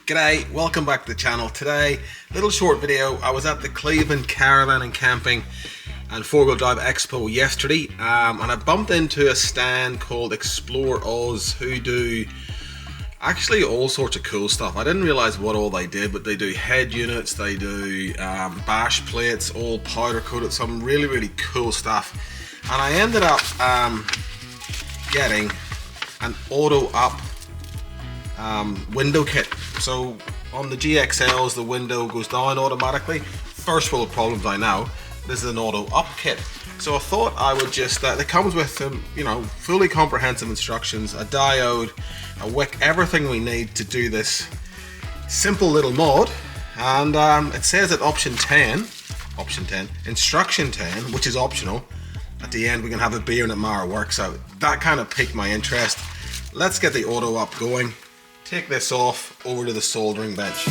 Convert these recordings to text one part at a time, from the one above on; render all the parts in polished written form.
G'day, welcome back to the channel. Today, little short video. I was at the Cleveland Caravan and Camping and Four-Wheel Drive Expo yesterday, and I bumped into a stand called Explore Oz who do actually all sorts of cool stuff. I didn't realize what all they did, but they do head units, they do bash plates, all powder coated, some really cool stuff. And I ended up getting an auto up window kit. So on the GXLs, the window goes down automatically. First world problems, I know. This is an auto up kit. So I thought I would just, it comes with you know, fully comprehensive instructions, a diode, a wick, everything we need to do this simple little mod. And it says at instruction 10, which is optional. At the end we can have a beer and admire work, so that kind of piqued my interest. Let's get the auto up going. Take this off, over to the soldering bench.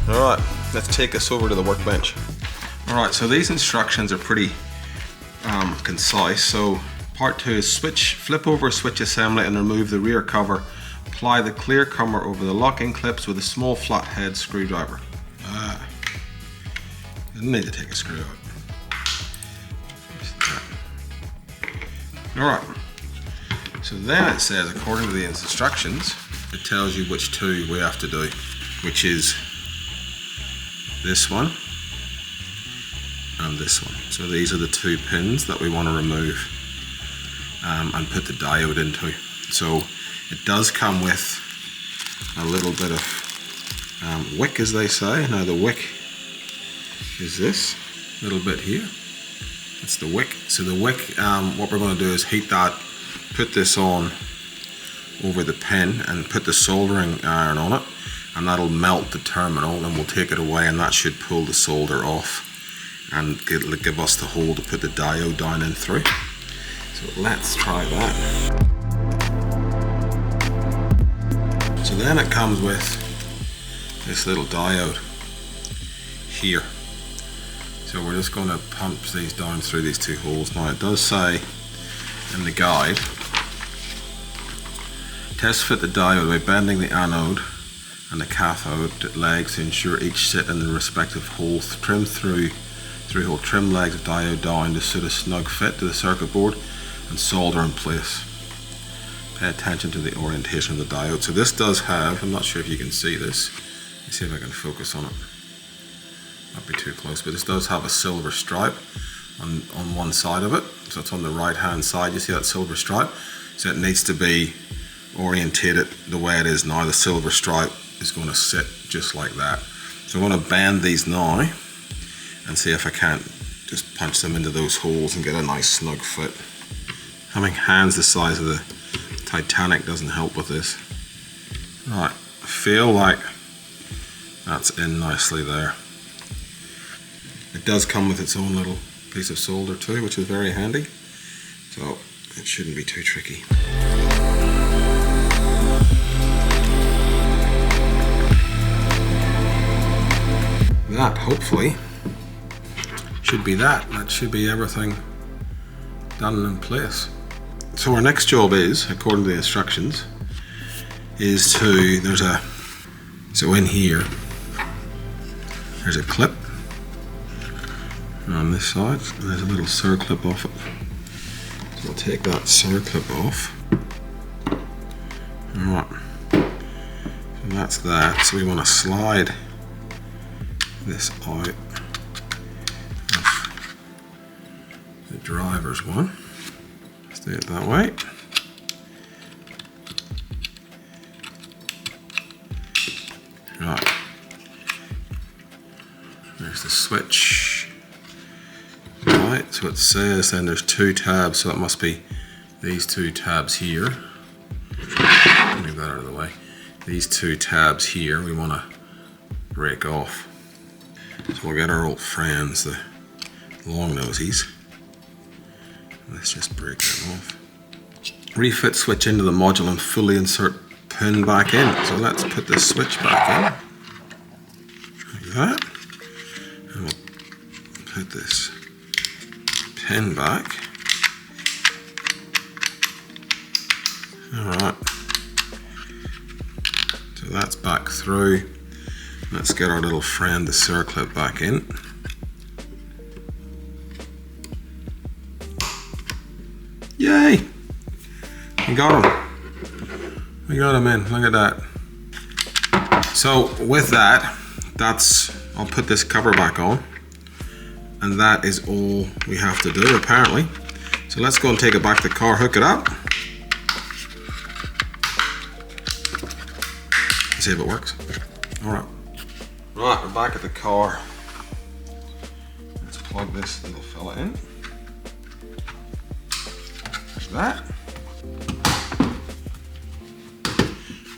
Alright, let's take this over to the workbench. Alright, so these instructions are pretty concise. So part 2 is flip over switch assembly and remove the rear cover. Apply the clear cover over the locking clips with a small flathead screwdriver. Didn't need to take a screw out. Alright, so then it says, according to the instructions, it tells you which two we have to do, which is this one and this one. So these are the two pins that we want to remove and put the diode into. So it does come with a little bit of wick, as they say. Now the wick is this little bit here. It's the wick. So the wick, what we're going to do is heat that, put this on over the pin and put the soldering iron on it, and that'll melt the terminal, and we'll take it away, and that should pull the solder off and give us the hole to put the diode down in through. So let's try that. So then it comes with this little diode here. So we're just going to pump these down through these two holes. Now it does say in the guide, test fit the diode by bending the anode and the cathode legs to ensure each sit in the respective holes. Trim through-hole trim legs of diode down to suit a snug fit to the circuit board and solder in place. Pay attention to the orientation of the diode. So this does have, I'm not sure if you can see this, let me see if I can focus on it. Not be too close, but this does have a silver stripe on one side of it. So it's on the right hand side, you see that silver stripe? So it needs to be orientated the way it is now. The silver stripe is going to sit just like that. So I'm going to bend these now and see if I can't just punch them into those holes and get a nice snug fit. Having hands the size of the Titanic doesn't help with this. Right, I feel like that's in nicely there. It does come with its own little piece of solder too, which is very handy, so it shouldn't be too tricky. That hopefully should be that. That should be everything done in place. So our next job is, according to the instructions, is to, so in here, there's a clip on this side, and there's a little circlip off it. So we'll take that circlip off. Alright, so that's that. So we want to slide this out of the driver's one. Let's do it that way. Right, there's the switch. Right, so it says then there's two tabs, so it must be these two tabs here. Move that out of the way. These two tabs here we want to break off. So we'll get our old friends, the long nosies. Let's just break them off. Refit switch into the module and fully insert pin back in. So let's put this switch back in. Like that. And we'll put this pin back. Alright, so that's back through. Let's get our little friend the circlip back in. Yay! We got him. We got him in, look at that. So with that, I'll put this cover back on. And that is all we have to do apparently. So let's go and take it back to the car, hook it up. See if it works. Alright. Right, we're back at the car. Let's plug this little fella in. Like that.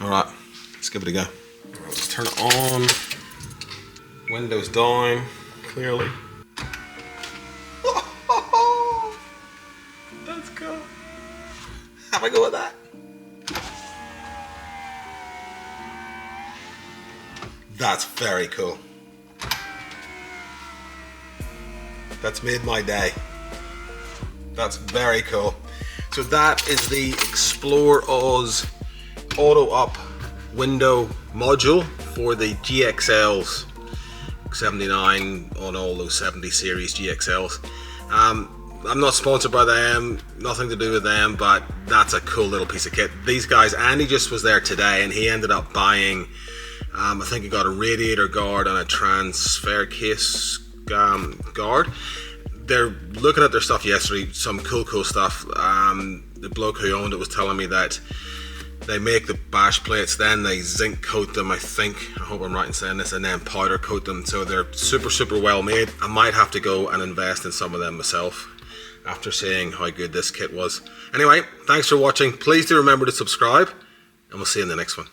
Alright, let's give it a go. Right, let's turn it on. Windows down, clearly. That's cool. Have a go with that. That's very cool. That's made my day. That's very cool. So that is the Explore Oz auto up window module for the GXLs, 79 on all those 70 series GXLs. I'm not sponsored by them, nothing to do with them, but that's a cool little piece of kit. These guys, Andy just was there today and he ended up buying, I think he got a radiator guard and a transfer case guard. They're looking at their stuff yesterday, some cool stuff. The bloke who owned it was telling me that they make the bash plates, then they zinc coat them, I think, I hope I'm right in saying this, and then powder coat them, so they're super well made. I might have to go and invest in some of them myself after seeing how good this kit was. Anyway, thanks for watching. Please do remember to subscribe, and we'll see you in the next one.